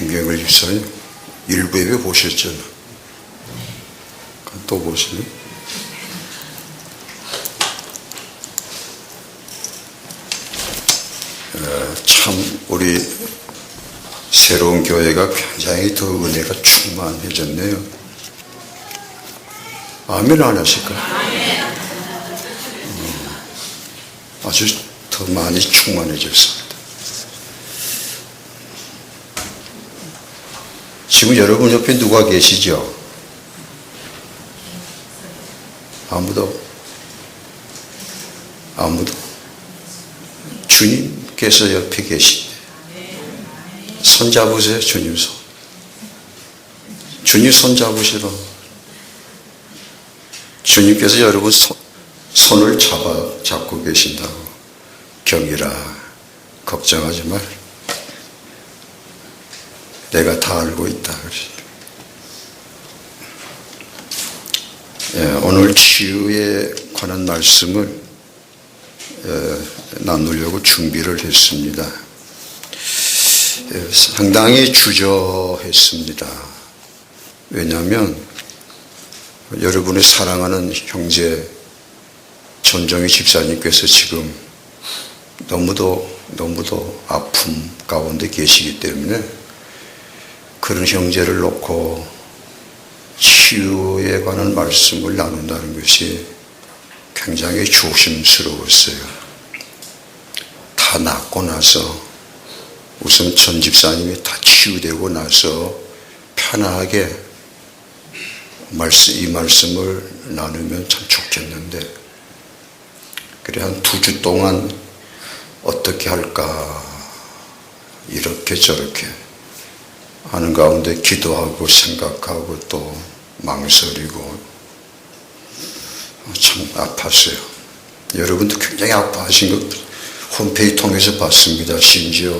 김경일 집사님 일부 예배 보셨죠? 또 보시네. 참 우리 새로운 교회가 굉장히 더 은혜가 충만해졌네요. 아멘 안 하실까요? 아주 더 많이 충만해졌습니다. 지금 여러분 옆에 누가 계시죠? 아무도? 주님께서 옆에 계시네. 손 잡으세요. 주님 손. 주님 손 잡으시라. 주님께서 여러분 손을 잡고 계신다고. 경이라 걱정하지 말. 내가 다 알고 있다. 오늘 치유에 관한 말씀을 나누려고 준비를 했습니다. 상당히 주저했습니다. 왜냐하면 여러분의 사랑하는 형제 전정희 집사님께서 지금 너무도 아픔 가운데 계시기 때문에 그런 형제를 놓고 치유에 관한 말씀을 나눈다는 것이 굉장히 조심스러웠어요. 다 낫고 나서 우선 전 집사님이 다 치유되고 나서 편하게 이 말씀을 나누면 참 좋겠는데, 그래 한 2주 동안 어떻게 할까 이렇게 저렇게 하는 가운데 기도하고 생각하고 또 망설이고 참 아팠어요. 여러분도 굉장히 아파하신 것 홈페이지 통해서 봤습니다. 심지어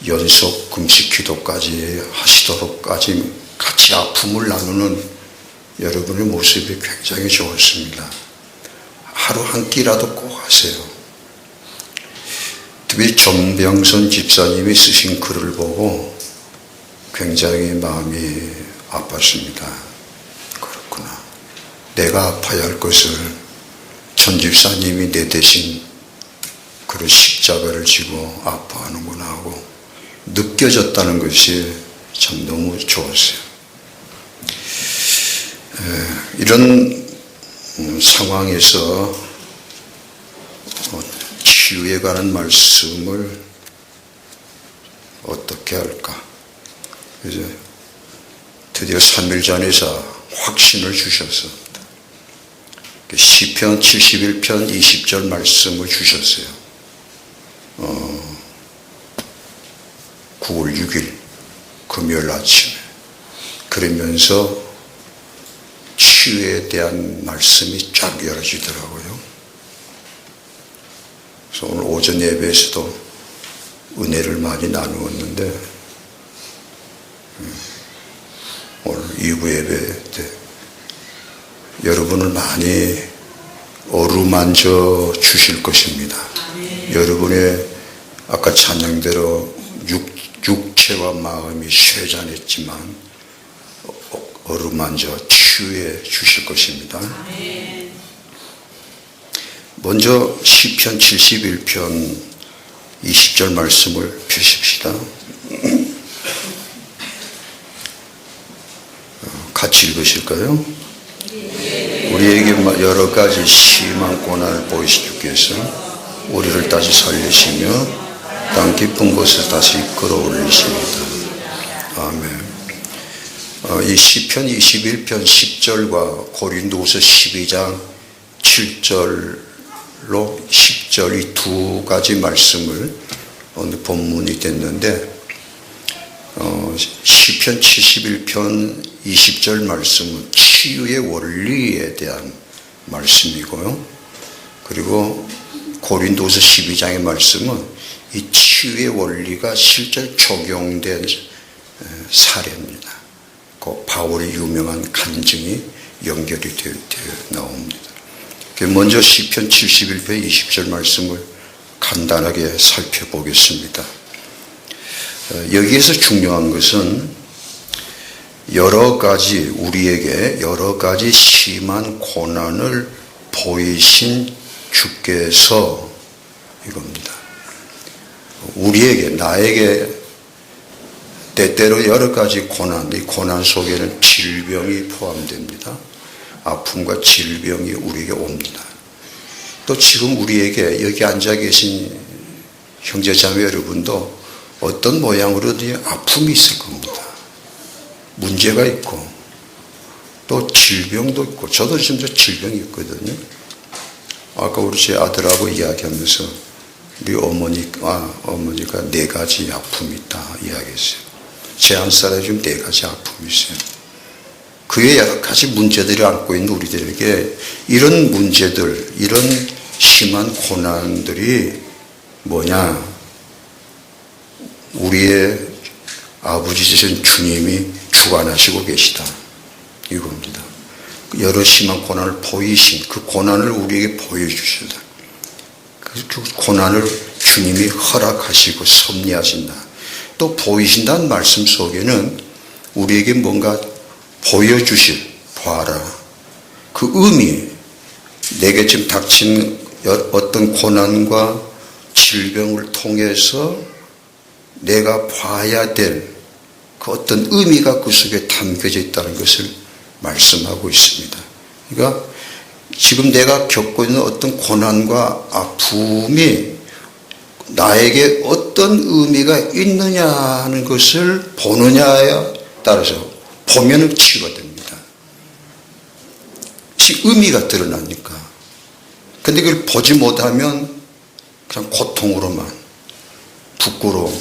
연속 금식 기도까지 하시도록까지 같이 아픔을 나누는 여러분의 모습이 굉장히 좋았습니다. 하루 한 끼라도 꼭 하세요. 특히 정병선 집사님이 쓰신 글을 보고 굉장히 마음이 아팠습니다. 그렇구나. 내가 아파야 할 것을 전 집사님이 내 대신 그런 십자가를 지고 아파하는구나 하고 느껴졌다는 것이 참 너무 좋았어요. 이런 상황에서 치유에 관한 말씀을 어떻게 할까? 이제 드디어 3일 전에서 확신을 주셨습니다. 시편 71편 20절 말씀을 주셨어요. 9월 6일 금요일 아침에. 그러면서 치유에 대한 말씀이 쫙 열어지더라고요. 그래서 오늘 오전 예배에서도 은혜를 많이 나누었는데, 오늘 2부 예배 때 여러분을 많이 어루만져 주실 것입니다. 여러분의 아까 찬양대로 육체와 마음이 쇠잔했지만 어루만져 치유해 주실 것입니다. 먼저 시편 71편 20절 말씀을 펴십시다. 같이 읽으실까요? 우리에게 여러 가지 심한 고난을 보이시 주께서 우리를 다시 살리시며 땅 깊은 곳에 다시 끌어올리십니다. 아멘. 이 시편 21편 10절과 고린도후서 12장 7절로 10절 이 두 가지 말씀을 오늘 본문이 됐는데, 시편 71편 20절 말씀은 치유의 원리에 대한 말씀이고요. 그리고 고린도후서 12장의 말씀은 이 치유의 원리가 실제 적용된 사례입니다. 그 바울의 유명한 간증이 연결이 되어 나옵니다. 먼저 시편 71편 20절 말씀을 간단하게 살펴보겠습니다. 여기에서 중요한 것은 우리에게 여러 가지 심한 고난을 보이신 주께서 이겁니다. 나에게 때때로 여러 가지 이 고난 속에는 질병이 포함됩니다. 아픔과 질병이 우리에게 옵니다. 또 지금 우리에게 여기 앉아 계신 형제자매 여러분도 어떤 모양으로든 아픔이 있을 겁니다. 문제가 있고 또 질병도 있고, 저도 진짜 질병이 있거든요. 아까 우리 제 아들하고 이야기하면서 우리 어머니가 4가지 아픔이 있다 이야기했어요. 제 한 살에 지금 4가지 아픔이 있어요. 그의 여러 가지 문제들이 안고 있는 우리들에게 이런 문제들, 이런 심한 고난들이 뭐냐? 우리의 아버지이신 주님이 주관하시고 계시다 이겁니다. 여러 심한 고난을 보이신 그 고난을 우리에게 보여주시다. 그 고난을 주님이 허락하시고 섭리하신다. 또 보이신다는 말씀 속에는 우리에게 뭔가 보여주실, 봐라. 그 의미, 내게 지금 닥친 어떤 고난과 질병을 통해서 내가 봐야 될 그 어떤 의미가 그 속에 담겨져 있다는 것을 말씀하고 있습니다. 그러니까 지금 내가 겪고 있는 어떤 고난과 아픔이 나에게 어떤 의미가 있느냐 하는 것을 보느냐에 따라서 보면은 치유가 됩니다. 의미가 드러나니까. 근데 그걸 보지 못하면 그냥 고통으로만, 부끄러움,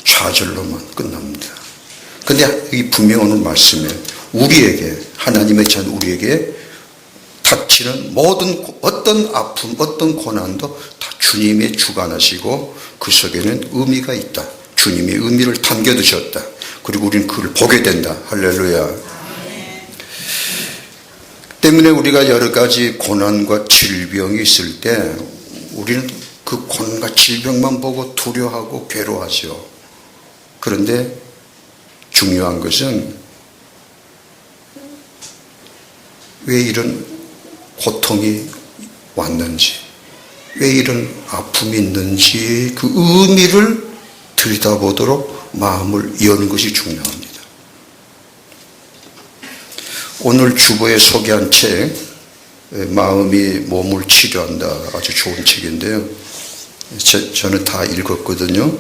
좌절로만 끝납니다. 근데 이 분명 오늘 말씀에 우리에게, 하나님의 자녀 우리에게 닥치는 모든 어떤 아픔, 어떤 고난도 다 주님이 주관하시고 그 속에는 의미가 있다. 주님이 의미를 담겨두셨다. 그리고 우리는 그걸 보게 된다. 할렐루야. 때문에 우리가 여러 가지 고난과 질병이 있을 때 우리는 그 고난과 질병만 보고 두려워하고 괴로워하죠. 그런데 중요한 것은 왜 이런 고통이 왔는지, 왜 이런 아픔이 있는지 그 의미를 들여다보도록 마음을 여는 것이 중요합니다. 오늘 주보에 소개한 책, 마음이 몸을 치료한다, 아주 좋은 책인데요. 저는 다 읽었거든요.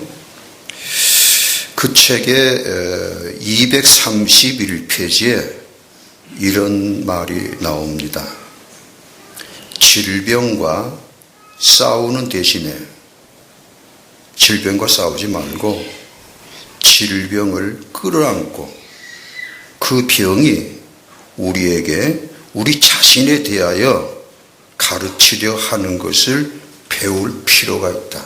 그 책의 231페이지에 이런 말이 나옵니다. 질병과 싸우는 대신에 질병과 싸우지 말고 질병을 끌어안고 그 병이 우리에게 우리 자신에 대하여 가르치려 하는 것을 배울 필요가 있다.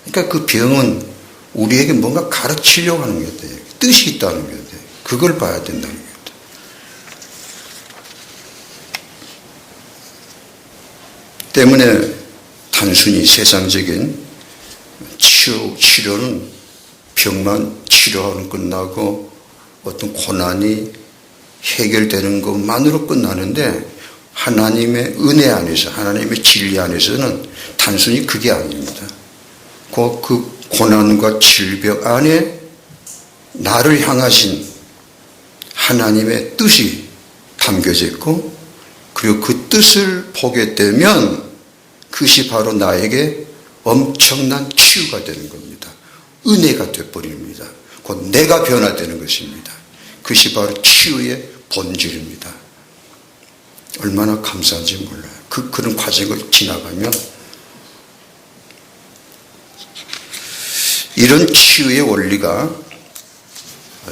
그러니까 그 병은 우리에게 뭔가 가르치려고 하는 게 있다. 뜻이 있다는 게 있다. 그걸 봐야 된다는 겁니다. 때문에 단순히 세상적인 치료는 병만 치료하는 끝나고 어떤 고난이 해결되는 것만으로 끝나는데 하나님의 은혜 안에서, 하나님의 진리 안에서는 단순히 그게 아닙니다. 그 고난과 질병 안에 나를 향하신 하나님의 뜻이 담겨져 있고, 그리고 그 뜻을 보게 되면 그것이 바로 나에게 엄청난 치유가 되는 겁니다. 은혜가 되어버립니다. 곧 내가 변화되는 것입니다. 그것이 바로 치유의 본질입니다. 얼마나 감사한지 몰라요. 그런 과정을 지나가면 이런 치유의 원리가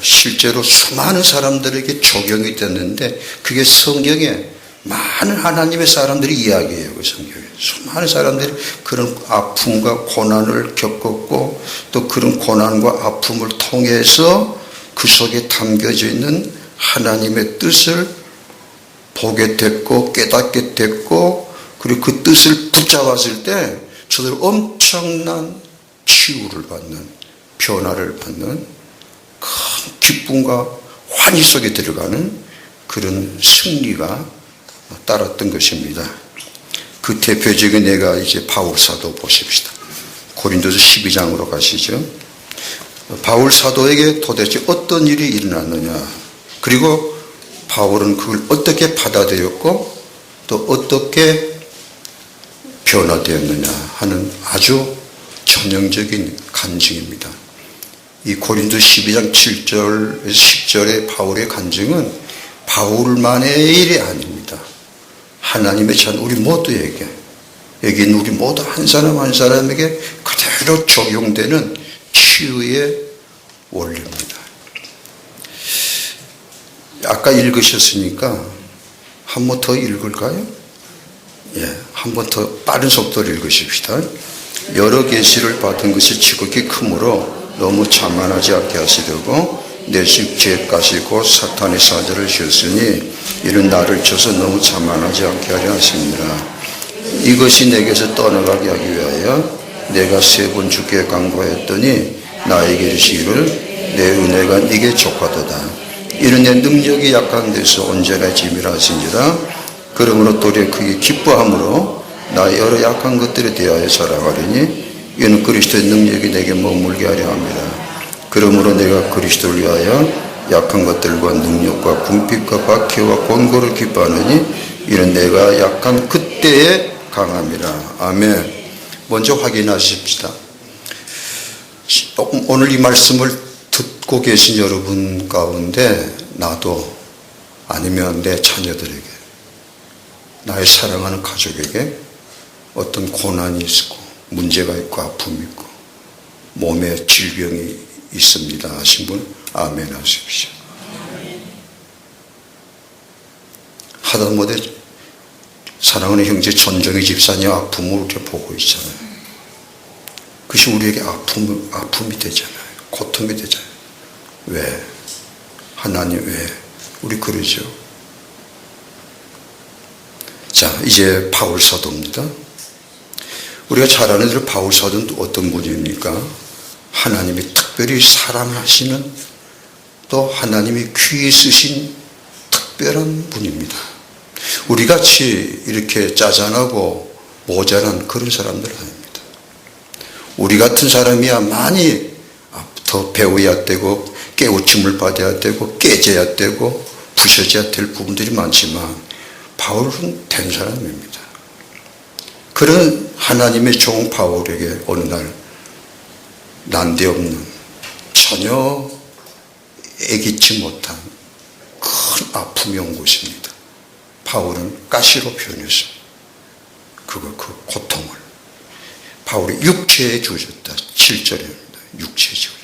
실제로 수많은 사람들에게 적용이 됐는데 그게 성경에 많은 하나님의 사람들이 이야기해요. 그 성경에 수많은 사람들이 그런 아픔과 고난을 겪었고 또 그런 고난과 아픔을 통해서 그 속에 담겨져 있는 하나님의 뜻을 보게 됐고 깨닫게 됐고, 그리고 그 뜻을 붙잡았을 때 저들 엄청난 치유를 받는, 변화를 받는 큰 기쁨과 환희 속에 들어가는 그런 승리가 따랐던 것입니다. 그 대표적인 예가 이제 바울 사도 보십시다. 고린도서 12장으로 가시죠. 바울 사도에게 도대체 어떤 일이 일어났느냐, 그리고 바울은 그걸 어떻게 받아들였고 또 어떻게 변화되었느냐 하는 아주 전형적인 간증입니다. 이 고린도 12장 7절, 10절의 바울의 간증은 바울만의 일이 아닙니다. 하나님의 자녀 우리 모두에게, 여기 우리 모두 한 사람 한 사람에게 그대로 적용되는 치유의 원리입니다. 아까 읽으셨으니까 한 번 더 읽을까요? 예, 한 번 더 빠른 속도로 읽으십시다. 여러 계시를 받은 것이 지극히 크므로 너무 자만하지 않게 하시려고 내식 죄까지 곧 사탄의 사자를 지었으니 이는 나를 쳐서 너무 자만하지 않게 하려 하십니다. 이것이 내게서 떠나가게 하기 위하여 내가 3번 주께 간구하였더니 나에게 이르시기를 내 은혜가 네게 족하도다. 이는 내 능력이 약한 데서 언제나 짐이라 하신지라. 그러므로 도리어 크게 기뻐함으로 나의 여러 약한 것들에 대하여 자랑하리니 이는 그리스도의 능력이 내게 머물게 하려 합니다. 그러므로 내가 그리스도를 위하여 약한 것들과 능력과 궁핍과 박해와 곤고를 기뻐하느니 이는 내가 약한 그때에 강함이라. 아멘. 먼저 확인하십시다. 오늘 이 말씀을 듣고 계신 여러분 가운데 나도 아니면 내 자녀들에게, 나의 사랑하는 가족에게 어떤 고난이 있고 문제가 있고 아픔이 있고 몸에 질병이 있습니다 하신 분 아멘 하십시오. 하다못해 사랑하는 형제 전정희 집사님 아픔을 이렇게 보고 있잖아요. 그것이 우리에게 아픔이 되잖아요. 고통이 되잖아요. 왜? 하나님 왜? 우리 그러죠. 자, 이제 바울 사도입니다. 우리가 잘 아는 대로 바울 사도는 어떤 분입니까? 하나님이 특별히 사랑하시는, 또 하나님이 귀히 쓰신 특별한 분입니다. 우리 같이 이렇게 짜잔하고 모자란 그런 사람들 아닙니다. 우리 같은 사람이야 많이 더 배워야 되고 깨우침을 받아야 되고 깨져야 되고 부셔져야 될 부분들이 많지만 바울은 된 사람입니다. 그런 하나님의 종 바울에게 어느 날 난데없는 전혀 애기치 못한 큰 아픔이 온 것입니다. 바울은 가시로 표현했습니다. 그 고통을 바울이 육체에 주어졌다. 7절입니다. 육체에 주어졌다.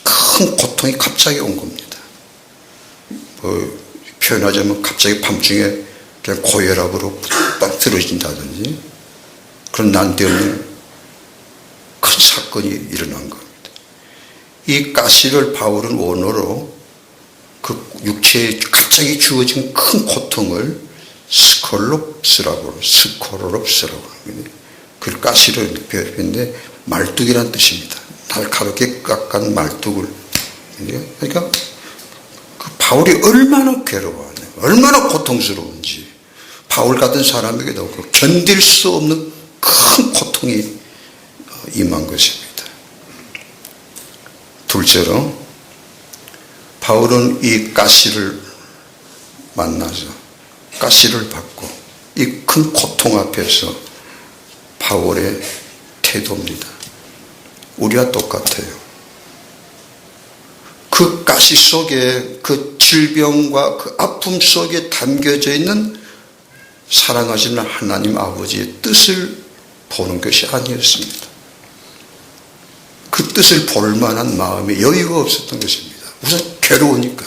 큰 고통이 갑자기 온 겁니다. 표현하자면 갑자기 밤중에 그냥 고혈압으로 딱 쓰러진다든지 그런 난데없는 큰 사건이 일어난 겁니다. 이 가시를 바울은 원어로 그 육체에 갑자기 주어진 큰 고통을 스콜롭스라고 합니다. 그 가시를 표현했는데 말뚝이라는 뜻입니다. 날카롭게 깎은 말뚝을. 그러니까 그 바울이 얼마나 괴로워하냐, 얼마나 고통스러운지 바울 같은 사람에게도 견딜 수 없는 큰 고통이 임한 것입니다. 둘째로 바울은 이 가시를 만나서 가시를 받고 이 큰 고통 앞에서 바울의 태도입니다. 우리와 똑같아요. 그 가시 속에 그 질병과 그 아픔 속에 담겨져 있는 사랑하시는 하나님 아버지의 뜻을 보는 것이 아니었습니다. 그 뜻을 볼 만한 마음의 여유가 없었던 것입니다. 우선 괴로우니까,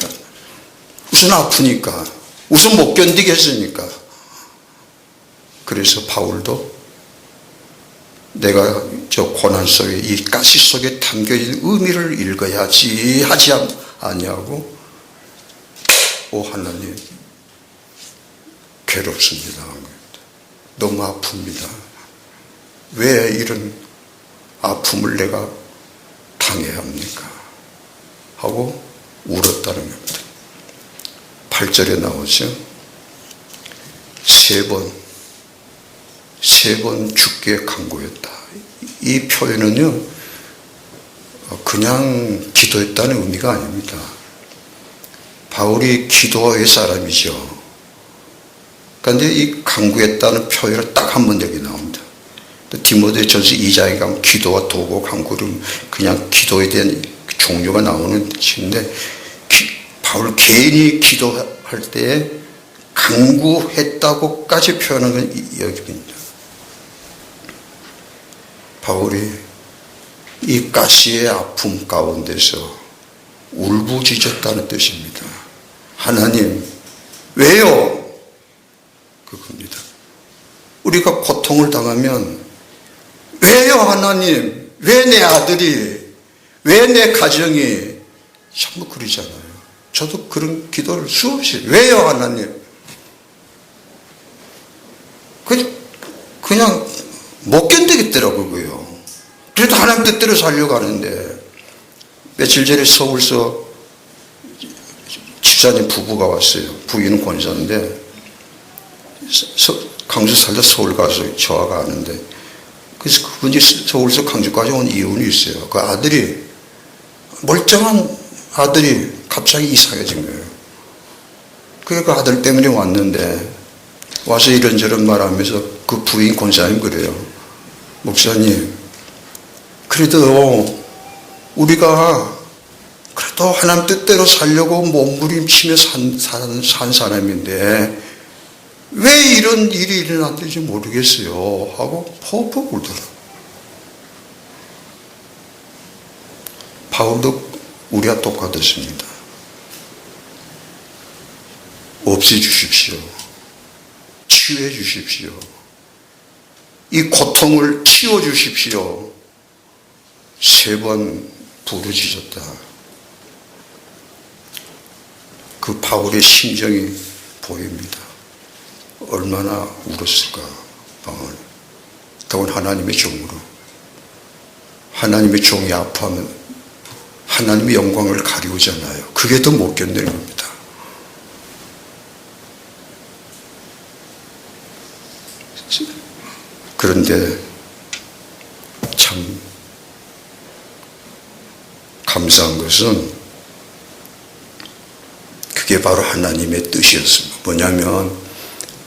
우선 아프니까, 우선 못 견디겠으니까. 그래서 바울도 내가 저 고난 속에 이 가시 속에 담겨있는 의미를 읽어야지 하지 아니하고 오 하나님 괴롭습니다. 너무 아픕니다. 왜 이런 아픔을 내가 당해야 합니까? 하고 울었다는 겁니다. 8절에 나오죠. 세 번 죽게 간구했다. 이 표현은요, 그냥 기도했다는 의미가 아닙니다. 바울이 기도의 사람이죠. 그런데 이 간구했다는 표현을 딱 한 번 여기 나옵니다. 디모데전서 2장에 가면 기도와 도고 간구를 그냥 기도에 대한 종류가 나오는 것인데, 바울 개인이 기도할 때에 간구했다고까지 표현한 건 여기입니다. 바울이 이 가시의 아픔 가운데서 울부짖었다는 뜻입니다. 하나님, 왜요? 그겁니다. 우리가 고통을 당하면 왜요 하나님? 왜 내 아들이? 왜 내 가정이? 전부 그러잖아요. 저도 그런 기도를 수없이 왜요 하나님? 그냥 못 견디겠더라고요. 그래도 하나님 뜻대로 살려고 하는데, 며칠 전에 서울서 집사님 부부가 왔어요. 부인은 권사인데 강주 살다 서울 가서 저하가 아는데, 그래서 그분이 서울서 강주까지 온 이유는 있어요. 그 아들이, 멀쩡한 아들이 갑자기 이상해진 거예요. 그 아들 때문에 왔는데, 와서 이런저런 말하면서 그 부인 권사님 그래요. 목사님, 그래도 우리가 그래도 하나님 뜻대로 살려고 몸부림치며 산 사람인데 왜 이런 일이 일어났는지 모르겠어요 하고 퍽퍽 울더라고요. 바울도 우리와 똑같았습니다. 없애주십시오. 치유해 주십시오. 이 고통을 치워주십시오. 3번 부르짖었다. 그 바울의 심정이 보입니다. 얼마나 울었을까, 바울. 더군 하나님의 종으로. 하나님의 종이 아파하면 하나님의 영광을 가리우잖아요. 그게 더 못 견디는 겁니다. 그런데 참 감사한 것은 그게 바로 하나님의 뜻이었습니다. 뭐냐면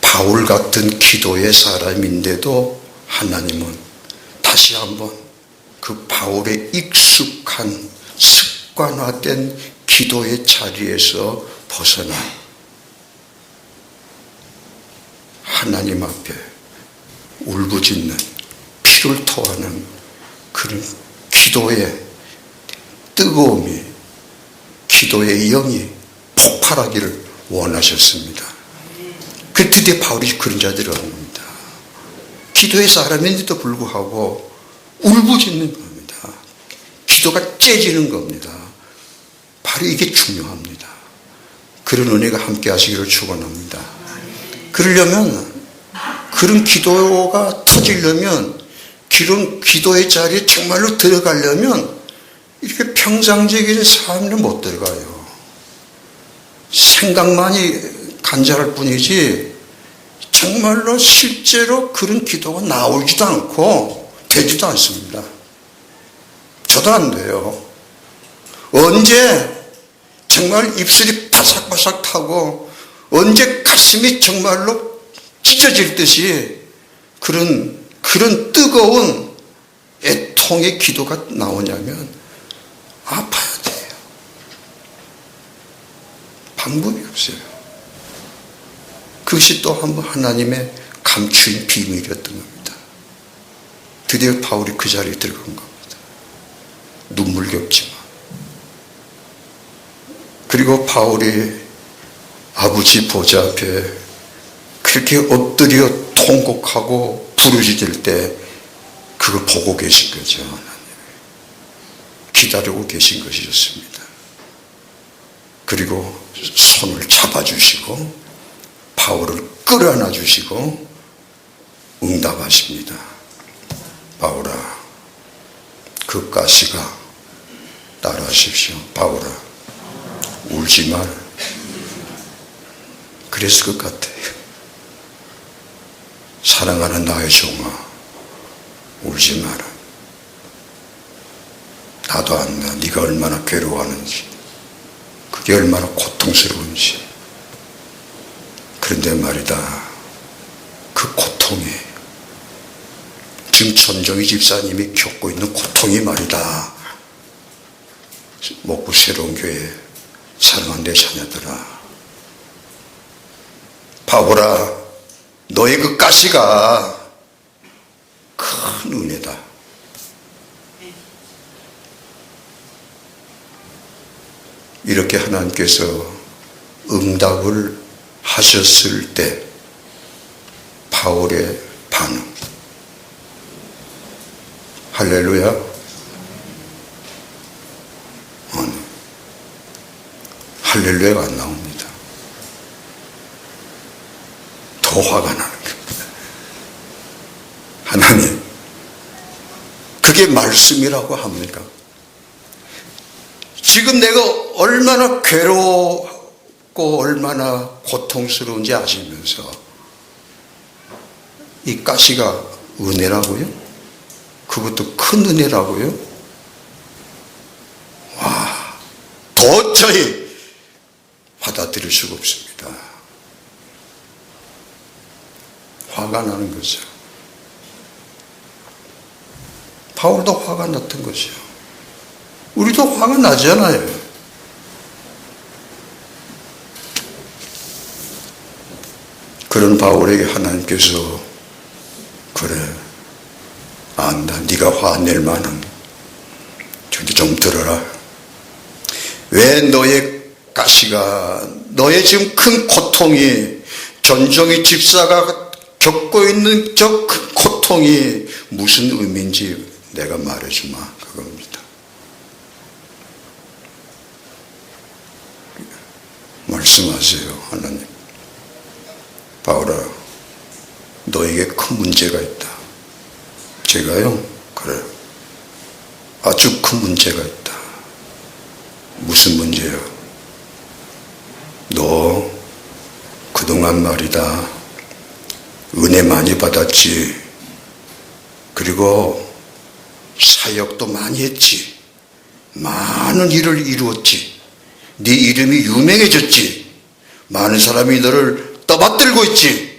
바울 같은 기도의 사람인데도 하나님은 다시 한번 그 바울의 익숙한 습관화된 기도의 자리에서 벗어나 하나님 앞에 울부짖는, 피를 토하는 그런 기도의 뜨거움이, 기도의 영이 폭발하기를 원하셨습니다. 그 드디어 바울이 그런 자들이 오는 겁니다. 기도의 사람인데도 불구하고 울부짖는 겁니다. 기도가 째지는 겁니다. 바로 이게 중요합니다. 그런 은혜가 함께 하시기를 축원합니다. 그러려면, 그런 기도가 터지려면, 그런 기도의 자리에 정말로 들어가려면 이렇게 평상적인 삶은 못 들어가요. 생각만이 간절할 뿐이지 정말로 실제로 그런 기도가 나오지도 않고 되지도 않습니다. 저도 안 돼요. 언제 정말 입술이 바삭바삭 타고 언제 가슴이 정말로 찢어질 듯이 그런 뜨거운 애통의 기도가 나오냐면 아파야 돼요. 방법이 없어요. 그것이 또 한 번 하나님의 감추인 비밀이었던 겁니다. 드디어 바울이 그 자리에 들어간 겁니다. 눈물겹지만. 그리고 바울이 아버지 보좌 앞에 그렇게 엎드려 통곡하고 부르짖을 때 그걸 보고 계신 거죠. 하나님. 기다리고 계신 것이었습니다. 그리고 손을 잡아주시고 바울을 끌어안아 주시고 응답하십니다. 바울아, 그 가시가, 따라하십시오. 바울아, 울지 마라. 그랬을 것 같아요. 사랑하는 나의 종아, 울지 마라. 나도 안다. 네가 얼마나 괴로워하는지, 그게 얼마나 고통스러운지. 그런데 말이다, 그 고통이, 지금 전정희 집사님이 겪고 있는 고통이 말이다, 목구 새로운 교회 사랑하는 내 자녀들아, 바보라, 너의 그 가시가 큰 은혜다. 이렇게 하나님께서 응답을 하셨을 때 바울의 반응, 할렐루야. 아니, 할렐루야가 안 나옵니다. 더 화가 나는 겁니다. 하나님, 그게 말씀이라고 합니까? 지금 내가 얼마나 괴롭고 얼마나 고통스러운지 아시면서 이 가시가 은혜라고요? 그것도 큰 은혜라고요? 와, 도저히 받아들일 수가 없습니다. 화가 나는 거죠. 바울도 화가 났던 거죠. 우리도 화가 나잖아요. 그런 바울에게 하나님께서 그래, 안다. 네가 화낼 만한, 좀 들어라. 왜 너의 가시가, 너의 지금 큰 고통이, 전정희 집사가 겪고 있는 저 큰 고통이 무슨 의미인지 내가 말해주마, 그겁니다. 말씀하세요, 하나님. 바울아, 너에게 큰 문제가 있다. 제가요? 그래, 아주 큰 문제가 있다. 무슨 문제야? 너 그동안 말이다, 은혜 많이 받았지. 그리고 사역도 많이 했지. 많은 일을 이루었지. 네 이름이 유명해졌지. 많은 사람이 너를 떠받들고 있지.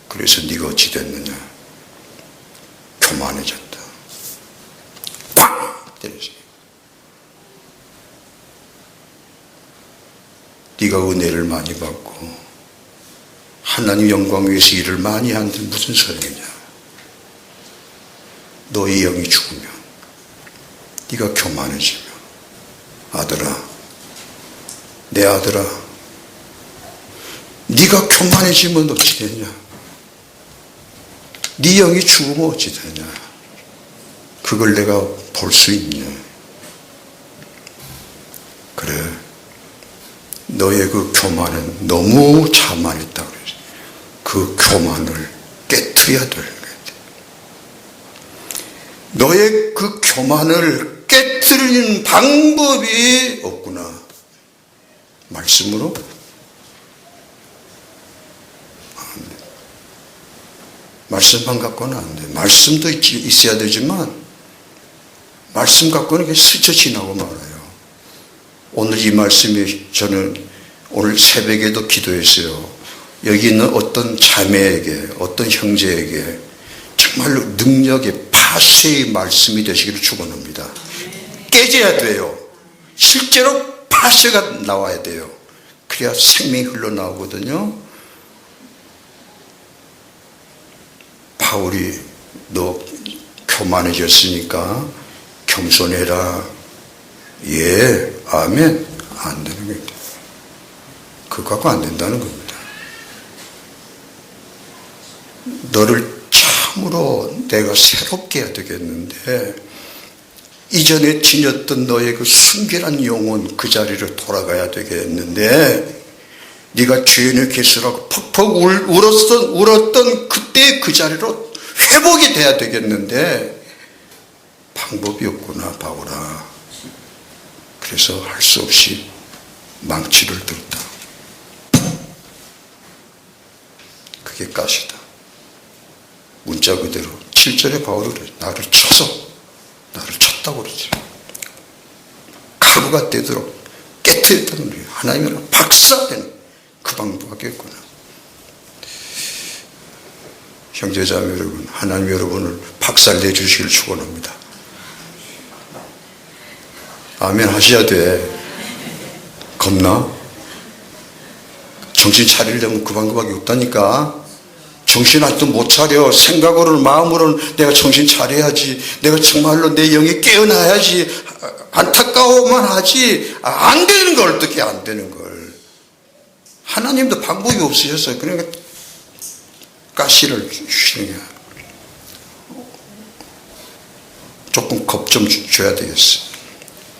그래서 네가 어찌 됐느냐? 교만해졌다. 팡! 때렸어요. 네가 은혜를 많이 받고 하나님 영광 위해서 일을 많이 하는데 무슨 소용이냐? 너의 영이 죽으면, 네가 교만해지면, 아들아, 내 아들아, 네가 교만해지면 어찌 되냐? 네 영이 죽으면 어찌 되냐? 그걸 내가 볼 수 있냐? 그래, 너의 그 교만은 너무 자만했다 그랬어. 그 교만을 깨트려야 되는 거야. 너의 그 교만을 깨트리는 방법이 없구나. 말씀으로? 안 돼. 말씀만 갖고는 안 돼. 말씀도 있어야 되지만 말씀 갖고는 그냥 스쳐 지나고 말아요. 오늘 이 말씀이, 저는 오늘 새벽에도 기도했어요. 여기 있는 어떤 자매에게, 어떤 형제에게 정말로 능력의 파쇄의 말씀이 되시기를 축원합니다. 깨져야 돼요. 실제로 파쇄가 나와야 돼요. 그래야 생명이 흘러나오거든요. 바울이 너 교만해졌으니까 겸손해라. 예, 아멘. 안 되는 겁니다. 그거 갖고 안 된다는 겁니다. 너를 참으로 내가 새롭게 해야 되겠는데, 이전에 지녔던 너의 그 순결한 영혼 그 자리로 돌아가야 되겠는데, 네가 죄인의 개수라고 퍽퍽 울었던 그때 그 자리로 회복이 돼야 되겠는데 방법이 없구나, 바울아. 그래서 할 수 없이 망치를 들었다. 그게 가시다. 문자 그대로 7절에 바울이 그래. 나를 쳤다고 그러죠. 가루가 되도록 깨뜨렸다는 거예요. 하나님을 박살내는 그 방법이었구나. 형제자매 여러분, 하나님 여러분을 박살내 주시길 축원합니다. 아멘 하셔야 돼. 겁나? 정신 차리려면 그 방법밖에 없다니까. 정신 아직도 못 차려. 생각으로는 마음으로는 내가 정신 차려야지. 내가 정말로 내 영이 깨어나야지. 안타까워만 하지. 안 되는 걸 어떻게 안 되는 걸. 하나님도 방법이 없으셨어요. 그러니까 가시를 주시는 거야. 조금 겁 좀 줘야 되겠어.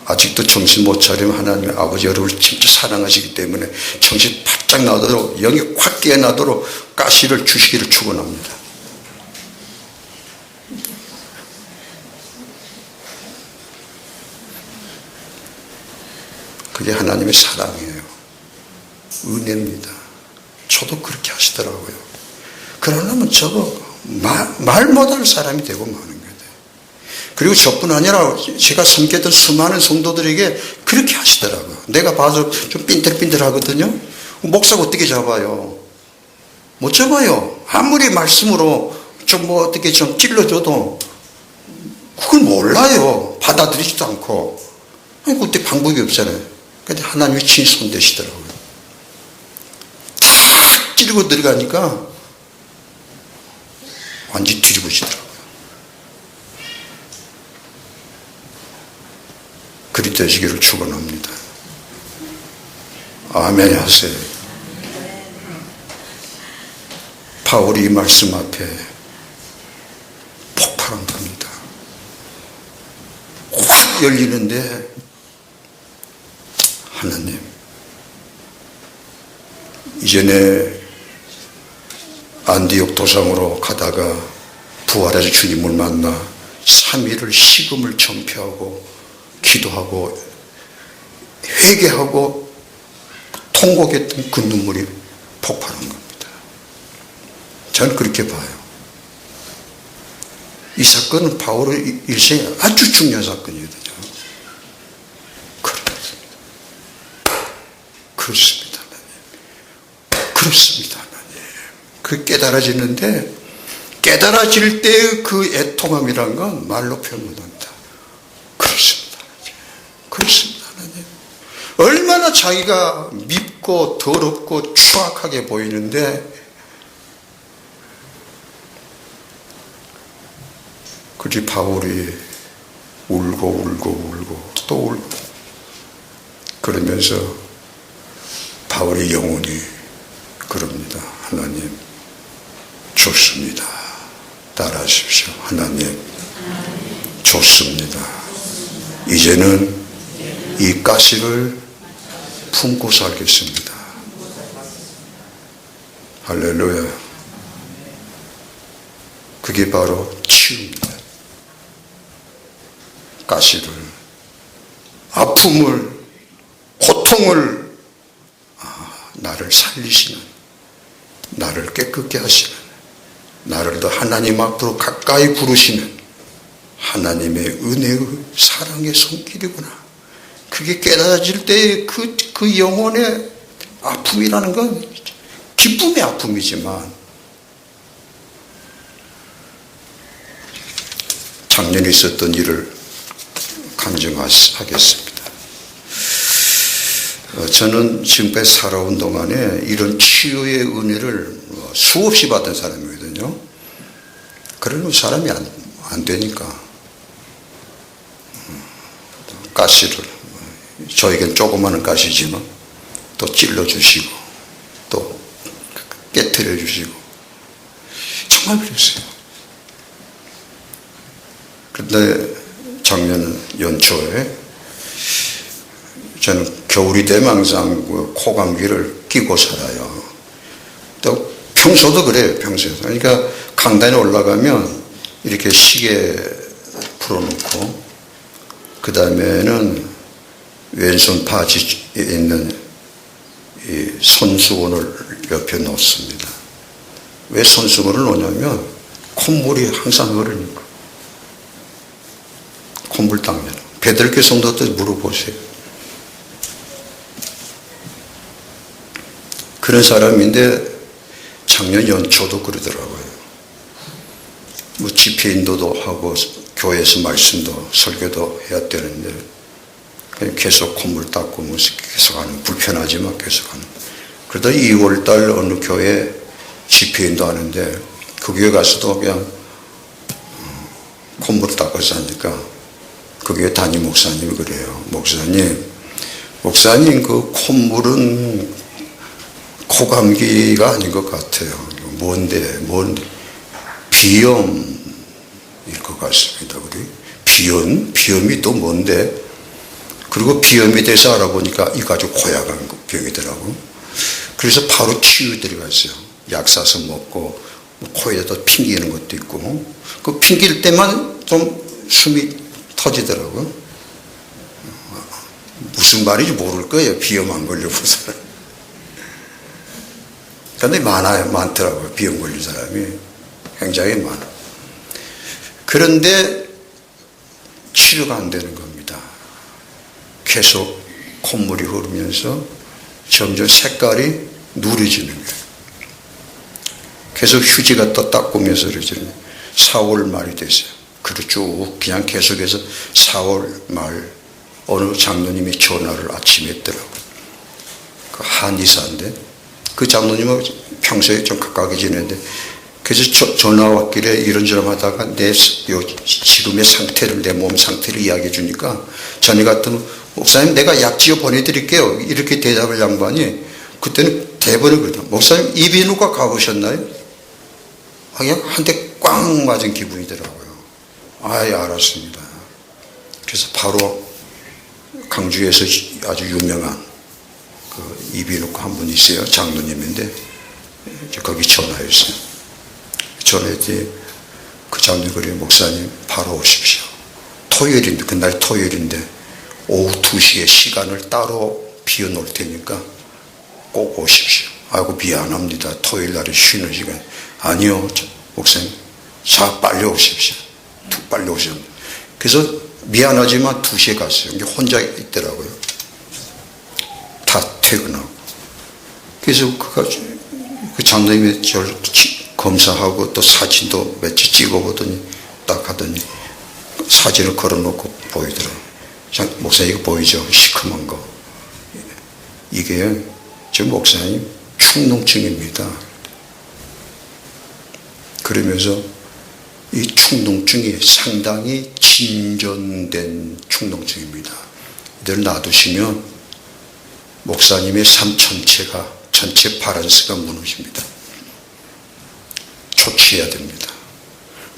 아직도 정신 못 차리면 하나님 아버지 여러분을 진짜 사랑하시기 때문에 정신 바짝 나도록 영이 확 깨어나도록 가시를 주시기를 축원합니다. 그게 하나님의 사랑이에요. 은혜입니다. 저도 그렇게 하시더라고요. 그러려면 저거 말 못할 사람이 되고 마는 거예요. 그리고 저뿐 아니라 제가 섬겼던 수많은 성도들에게 그렇게 하시더라고요. 내가 봐서 좀 삔들삔들 하거든요. 목사가 어떻게 잡아요? 못 잡아요. 아무리 말씀으로 좀 뭐 어떻게 좀 찔러줘도 그걸 몰라요. 받아들이지도 않고. 아니, 그때 방법이 없잖아요. 근데 하나님이 친히 손대시더라고요. 탁 찌르고 들어가니까 완전히 뒤집어지더라고요. 그리 되시기를 축원합니다. 아멘 하세요. 바울이 이 말씀 앞에 폭발한 겁니다. 확 열리는데 하나님, 이전에 안디옥 도상으로 가다가 부활해서 주님을 만나 3일을 식음을 전폐하고 기도하고 회개하고 통곡했던 그 눈물이 폭발한 겁니다. 저는 그렇게 봐요. 이 사건은 바울의 일생에 아주 중요한 사건이거든요. 그렇습니다, 하나님. 그렇습니다, 하나님. 그 깨달아지는데, 깨달아질 때 그 애통함이란 건 말로 표현 못한다. 그렇습니다, 하나님. 그렇습니다, 하나님. 얼마나 자기가 밉고 더럽고 추악하게 보이는데, 그리 바울이 울고 또 울고 그러면서 바울의 영혼이 그럽니다. 하나님, 좋습니다. 따라하십시오. 하나님, 좋습니다. 이제는 이 가시를 품고 살겠습니다. 할렐루야. 그게 바로 치유입니다. 가시를, 아픔을, 고통을, 나를 살리시는, 나를 깨끗게 하시는, 나를 더 하나님 앞으로 가까이 부르시는 하나님의 은혜의 사랑의 손길이구나. 그게 깨달아질 때 그 영혼의 아픔이라는 건 기쁨의 아픔이지만, 작년에 있었던 일을 강정하겠습니다. 저는 지금까지 살아온 동안에 이런 치유의 은혜를 수없이 받은 사람이거든요. 그러면 사람이 안 되니까 가시를, 저에겐 조그마한 가시지만 또 찔러주시고 또 깨트려 주시고 정말 그랬어요. 그런데 작년 연초에 저는 겨울이 되면 항상 코감기를 끼고 살아요. 또 평소도 그래요. 평소에도. 그러니까 강단에 올라가면 이렇게 시계 풀어놓고 그 다음에는 왼손 바지에 있는 이 손수건을 옆에 놓습니다. 왜 손수건을 놓냐면 콧물이 항상 흐르니까. 콧물 닦는. 베드로께 성도한테 물어보세요. 그런 사람인데 작년 연초도 그러더라고요. 뭐 집회 인도도 하고 교회에서 말씀도 설교도 해야 되는데 그냥 계속 콧물 닦고 뭐 계속 하는, 불편하지만 계속 하는. 그러다 2월달 어느 교회 집회 인도하는데 그 교회 가서도 그냥 콧물 닦아서 하니까 그 교회 담임 목사님이 그래요. 목사님 그 콧물은 코감기가 아닌 것 같아요. 뭔데 비염일 것 같습니다. 우리 비염이 또 뭔데? 그리고 비염에 대해서 알아보니까 이거 아주 고약한 병이더라고. 그래서 바로 치유 들어갔어요. 약 사서 먹고 코에다 핑기는 것도 있고 그 핑길 때만 좀 숨이 터지더라고. 무슨 말인지 모를 거예요. 비염 안 걸려보서는. 근데 많더라고요. 비염 걸린 사람이 굉장히 많아. 그런데 치료가 안 되는 겁니다. 계속 콧물이 흐르면서 점점 색깔이 누래지는 거예요. 계속 휴지 갖다 닦으면서 그러잖아요. 4월 말이 됐어요. 그리고 쭉 그냥 계속해서 4월 말 어느 장로님이 전화를 아침에 했더라고요. 그 한의사인데 그 장로님은 평소에 좀 가깝게 지내는데 그래서 전화 왔길래 이런저런 하다가 내 지금의 상태를, 내 몸 상태를 이야기해 주니까 전에 갔더니 목사님 내가 약 지어 보내드릴게요. 이렇게 대답을 양반이 그때는 대본을 그러다. 목사님 이비인후과 가보셨나요? 그냥 한 대 꽝 맞은 기분이더라고요. 아예 알았습니다. 그래서 바로 강주에서 아주 유명한 그 이비인후과 한 분 있어요. 장로님인데 거기 전화했어요. 전화했더니 그 장로님 그래요. 목사님 바로 오십시오. 토요일인데 그날 토요일인데 오후 2시에 시간을 따로 비워놓을 테니까 꼭 오십시오. 아이고 미안합니다. 토요일 날에 쉬는 시간. 아니요 목사님 자 빨리 오십시오. 빨리 오십시오. 그래서 미안하지만 2시에 갔어요. 혼자 있더라고요. 다 퇴근하고. 그래서 그 장로님이 저를 검사하고 또 사진도 며칠 찍어보더니 딱 하더니 사진을 걸어놓고 보이더라고요. 목사님 이거 보이죠? 시커먼 거. 이게 저 목사님 축농증입니다. 그러면서 이 축농증이 상당히 진전된 축농증입니다. 이대로 놔두시면 목사님의 삶 전체 바란스가 무너집니다. 조치해야 됩니다.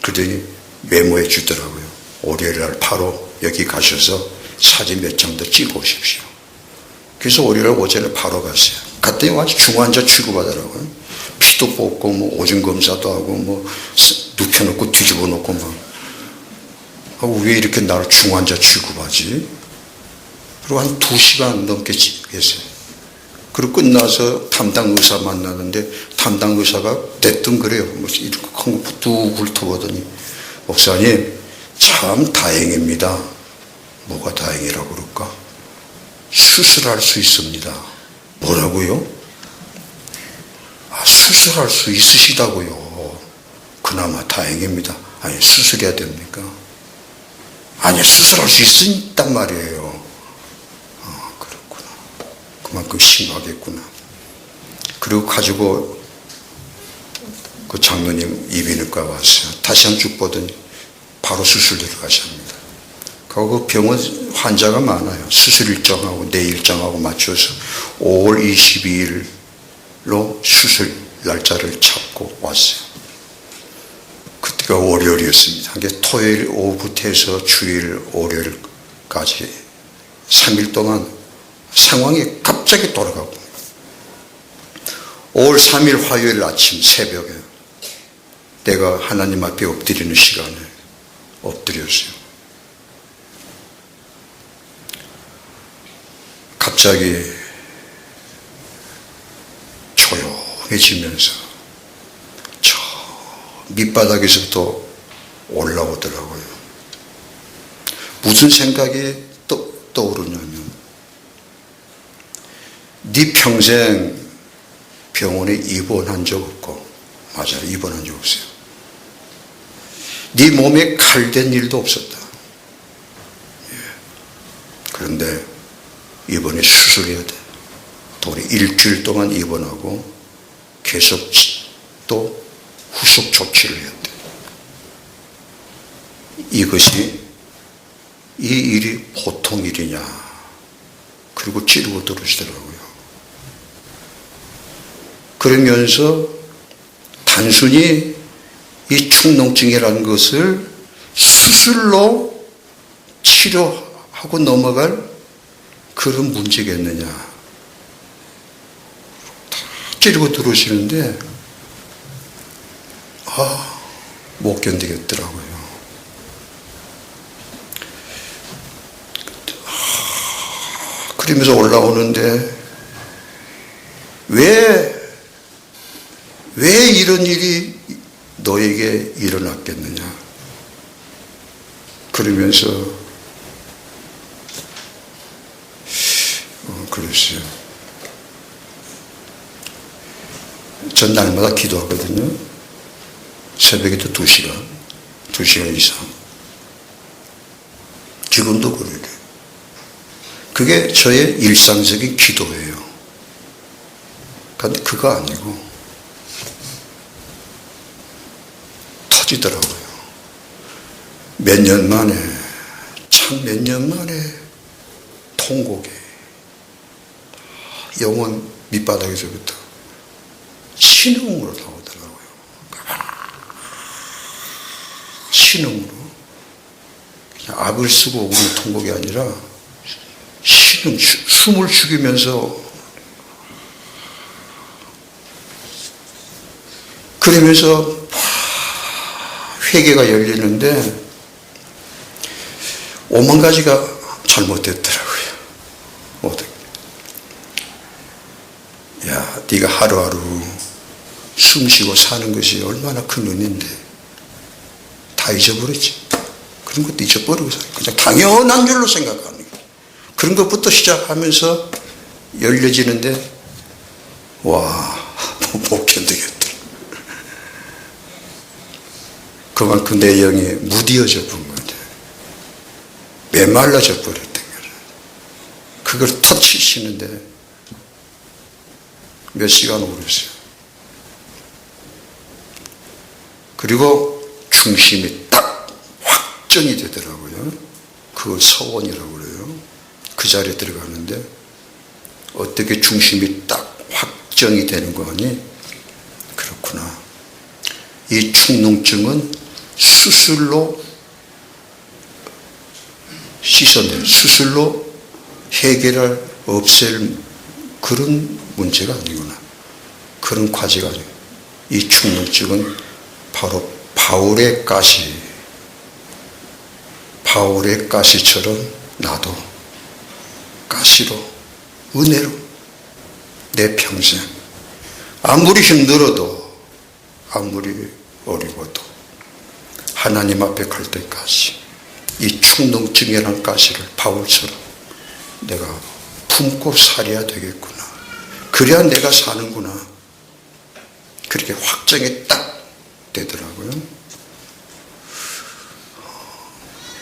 그러더니 메모해 주더라고요. 월요일날 바로 여기 가셔서 사진 몇 장 더 찍어 오십시오. 그래서 월요일날 오전에 바로 갔어요. 갔더니 아주 중환자 취급하더라고요. 피도 뽑고 뭐 오줌 검사도 하고 뭐 눕혀놓고 뒤집어 놓고 막 왜 이렇게 나를 중환자 취급하지? 그리고 한 2시간 넘게 했어요. 그리고 끝나서 담당 의사 만나는데 담당 의사가 대뜸 그래요. 뭐 이렇게 큰 거 뚝 훑어보더니 목사님 참 다행입니다. 뭐가 다행이라고 그럴까? 수술할 수 있습니다. 뭐라고요? 수술할 수 있으시다고요. 그나마 다행입니다. 아니 수술해야 됩니까? 아니 수술할 수 있단 말이에요. 그렇구나. 그만큼 심하겠구나. 그리고 가지고 그 장로님 이비인후과 왔어요. 다시 한 쭉 보더니 바로 수술 들어가십니다. 그 병원 환자가 많아요. 수술 일정하고 내 일정하고 맞춰서 5월 22일로 수술 날짜를 잡고 왔어요. 그때가 월요일이었습니다. 토요일 오후부터 해서 주일 월요일까지 3일 동안 상황이 갑자기 돌아가고 5월 3일 화요일 아침 새벽에 내가 하나님 앞에 엎드리는 시간에 엎드렸어요. 갑자기 조용해지면서 저 밑바닥에서부터 올라오더라고요. 무슨 생각이 떠오르냐면, 네 평생 병원에 입원한 적 없고, 맞아요, 입원한 적 없어요. 네 몸에 칼댄 일도 없었다. 그런데 이번에 수술해야 돼. 또 우리 일주일 동안 입원하고 계속 또 후속 조치를 해야 돼. 이것이, 이 일이 보통 일이냐. 그리고 찌르고 들으시더라고요. 그러면서 단순히 이 축농증이라는 것을 수술로 치료하고 넘어갈 그런 문제겠느냐. 다 찌르고 들어오시는데, 못 견디겠더라고요. 그러면서 올라오는데, 왜 이런 일이 너에게 일어났겠느냐. 그러면서 그랬어요. 전 날마다 기도하거든요. 새벽에도 2시간 이상. 지금도 그러게. 그게 저의 일상적인 기도예요. 그런데 그거 아니고 터지더라고요. 몇 년 만에, 참 몇 년 만에 통곡에 영혼 밑바닥에서부터 신음으로 나오더라고요. 신음으로. 그냥 악을 쓰고 오는 통곡이 아니라 신음, 숨을 죽이면서, 그러면서 회개가 열리는데 5만 가지가 잘못됐더라고요. 야, 네가 하루하루 숨쉬고 사는 것이 얼마나 큰 은인데 다 잊어버렸지. 그런 것도 잊어버리고 그냥 당연한 줄로 생각하는 거예요. 그런 것부터 시작하면서 열려지는데, 와, 못 견디겠다. 그만큼 내 영이 무디어져 본 거죠. 메말라져 버렸던 거예요. 그걸 터치시는데 몇 시간 오르세요. 그리고 중심이 딱 확정이 되더라고요. 그걸 서원이라고 그래요. 그 자리에 들어가는데 어떻게 중심이 딱 확정이 되는 거 아니? 그렇구나. 이 축농증은 수술로 씻어낼, 수술로 해결할, 없앨 그런 문제가 아니구나. 그런 과제가 아니고, 이 축농증은 바로 바울의 가시처럼 나도 가시로, 은혜로 내 평생 아무리 힘들어도, 아무리 어려워도 하나님 앞에 갈 때까지 이 축농증이라는 가시를 바울처럼 내가 품고 살아야 되겠구나. 그래야 내가 사는구나. 그렇게 확정이 딱 되더라고요.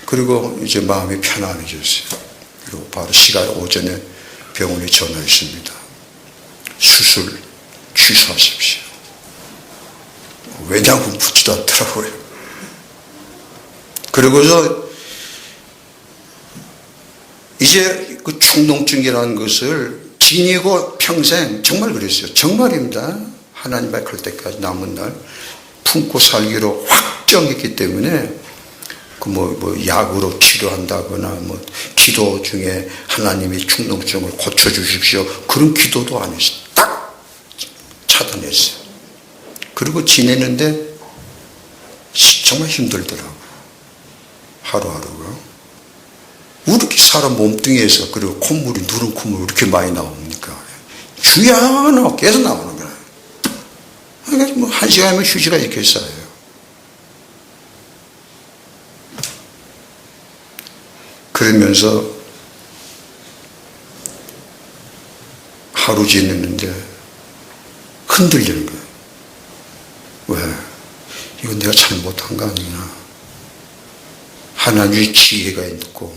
그리고 이제 마음이 편안해졌어요. 그리고 바로 시간 오전에 병원에 전화했습니다. 수술 취소하십시오. 왜냐고 묻지도 않더라고요. 그리고서 이제 그 축농증이라는 것을 지니고 평생, 정말 그랬어요. 정말입니다. 하나님 앞에 갈 때까지 남은 날 품고 살기로 확정했기 때문에 약으로 치료한다거나 기도 중에 하나님이 축농증을 고쳐주십시오. 그런 기도도 안 했어요. 딱 차단했어요. 그리고 지내는데 정말 힘들더라고요. 하루하루가. 우리 사람 몸뚱이에서 그리고 콧물이 누런 콧물이 이렇게 많이 나옵니까? 주야 하나 계속 나오는 거예요. 그러니까 뭐 1시간이면 휴지가 이렇게 쌓여요. 그러면서 하루 지냈는데 흔들리는 거예요. 왜? 이건 내가 잘못한 거 아니구나. 하나님의 지혜가 있고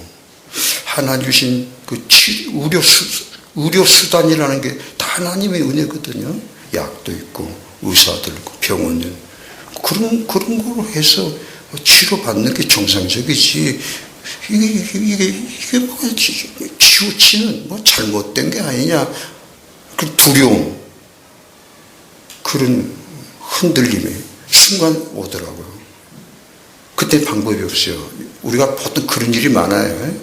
하나님 주신 그 의료수단이라는 게 다 하나님의 은혜거든요. 약도 있고 의사들 있고 병원도 그런 걸로 해서 치료받는 게 정상적이지. 이게 뭐가 치우치는 뭐 잘못된 게 아니냐. 그 두려움, 그런 흔들림이 순간 오더라고요. 그때 방법이 없어요. 우리가 보통 그런 일이 많아요.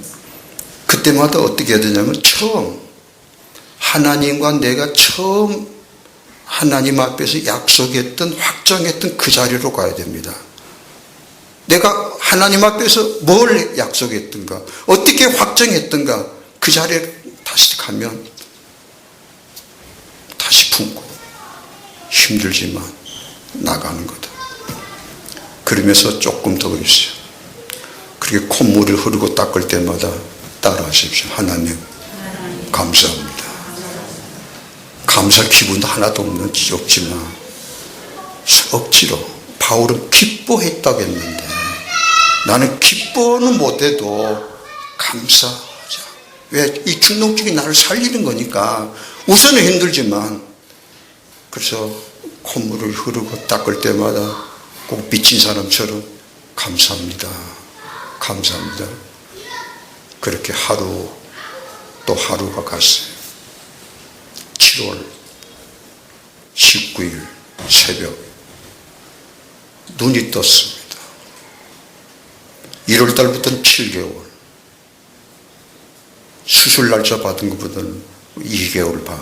그때마다 어떻게 해야 되냐면 처음 하나님과 내가 처음 하나님 앞에서 약속했던 확정했던 그 자리로 가야 됩니다. 내가 하나님 앞에서 뭘 약속했던가 어떻게 확정했던가 그 자리에 다시 가면 다시 품고 힘들지만 나가는 거다. 그러면서 조금 더 있어요. 그렇게 콧물을 흐르고 닦을 때마다 따라하십시오. 하나님 감사합니다. 감사할 기분도 하나도 없지만 억지로 바울은 기뻐했다고 했는데 나는 기뻐는 못해도 감사하자. 왜? 이 중독증이 나를 살리는 거니까 우선은 힘들지만 그래서 콧물을 흐르고 닦을 때마다 꼭 미친 사람처럼 감사합니다. 감사합니다. 그렇게 하루 또 하루가 갔어요. 7월 19일 새벽 눈이 떴습니다. 1월 달부터는 7개월, 수술 날짜 받은 것보다는 2개월 반.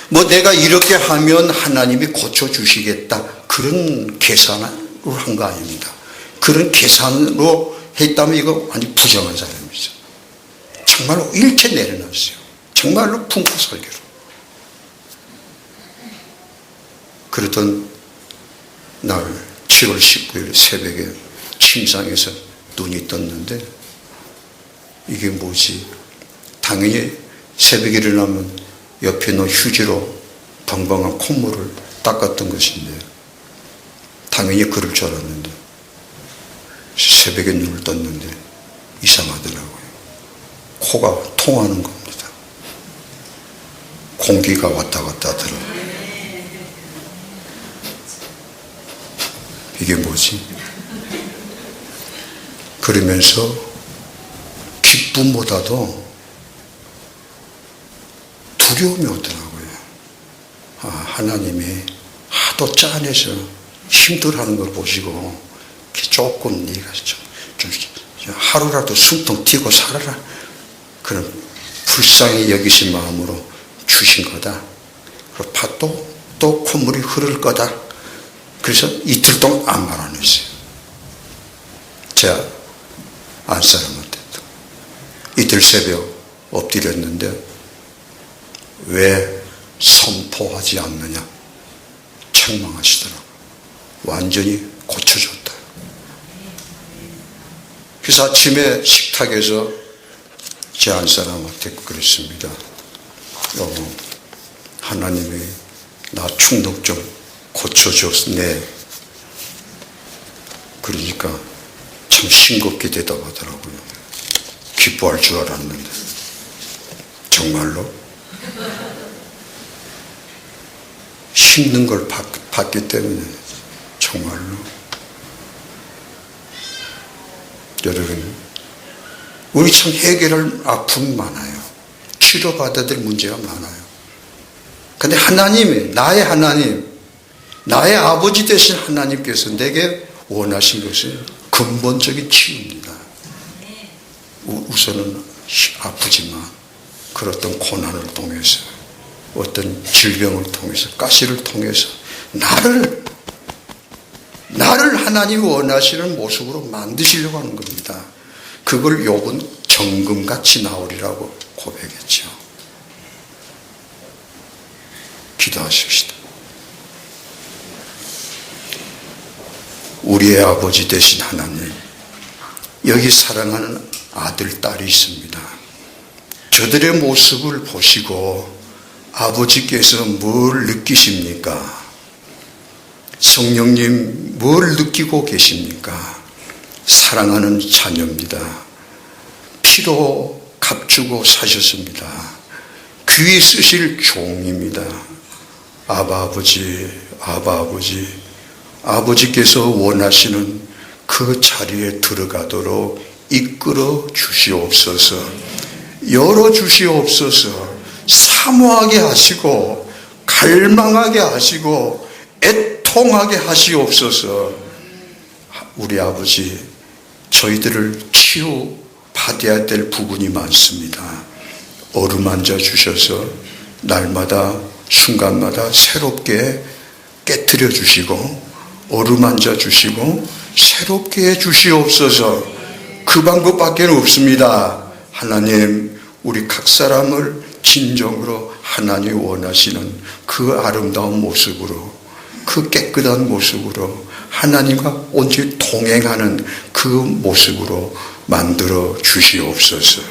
뭐 내가 이렇게 하면 하나님이 고쳐주시겠다 그런 계산으로 한 거 아닙니다. 그런 계산으로 했다면 이거 완전 부정한 사람이죠. 정말로 일체 내려놨어요. 정말로 품고 살기로. 그러던 날 7월 19일 새벽에 침상에서 눈이 떴는데 이게 뭐지? 당연히 새벽에 일어나면 옆에 놓은 휴지로 방방한 콧물을 닦았던 것인데 당연히 그럴 줄 알았는데 새벽에 눈을 떴는데 이상하더라고요. 코가 통하는 겁니다. 공기가 왔다 갔다 하더라고요. 이게 뭐지? 그러면서 기쁨보다도 두려움이 오더라고요. 하나님이 하도 짠해서 힘들어하는 걸 보시고 조금 네가 좀 하루라도 숨통 튀고 살아라. 그런 불쌍히 여기신 마음으로 주신 거다. 그리고 또 콧물이 흐를 거다. 그래서 이틀 동안 아무 말 안 했어요. 제가 안사람한테도. 이틀 새벽 엎드렸는데 왜 선포하지 않느냐 책망하시더라고요. 완전히 고쳐줬다. 그래서 아침에 식탁에서 제 안사람한테 그랬습니다. 하나님이 나 충동 좀 고쳐줬네. 그러니까 참 싱겁게 대답하더라고요. 기뻐할 줄 알았는데 정말로 힘든 걸 봤기 때문에 정말로. 여러분, 우리 참 해결할 아픔이 많아요. 치료받아야 될 문제가 많아요. 근데 하나님이, 나의 하나님, 나의 아버지 되신 하나님께서 내게 원하신 것은 근본적인 치유입니다. 우선은 아프지만 그 어떤 고난을 통해서 어떤 질병을 통해서 가시를 통해서 나를 나를 하나님이 원하시는 모습으로 만드시려고 하는 겁니다. 그걸 욥은 정금같이 나오리라고 고백했죠. 기도하십시다. 우리의 아버지 되신 하나님, 여기 사랑하는 아들, 딸이 있습니다. 저들의 모습을 보시고 아버지께서 뭘 느끼십니까? 성령님 뭘 느끼고 계십니까? 사랑하는 자녀입니다. 피로 값주고 사셨습니다. 귀 쓰실 종입니다. 아버지, 아버지께서 원하시는 그 자리에 들어가도록 이끌어 주시옵소서. 열어 주시옵소서. 사모하게 하시고 갈망하게 하시고 애통하게 하시옵소서. 우리 아버지, 저희들을 치유받아야 될 부분이 많습니다. 어루만져 주셔서 날마다 순간마다 새롭게 깨뜨려 주시고 어루만져 주시고 새롭게 해 주시옵소서. 그 방법밖에 없습니다. 하나님, 우리 각 사람을 진정으로 하나님 원하시는 그 아름다운 모습으로, 그 깨끗한 모습으로, 하나님과 온전히 동행하는 그 모습으로 만들어 주시옵소서.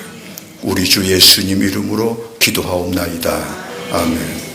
우리 주 예수님 이름으로 기도하옵나이다. 아멘.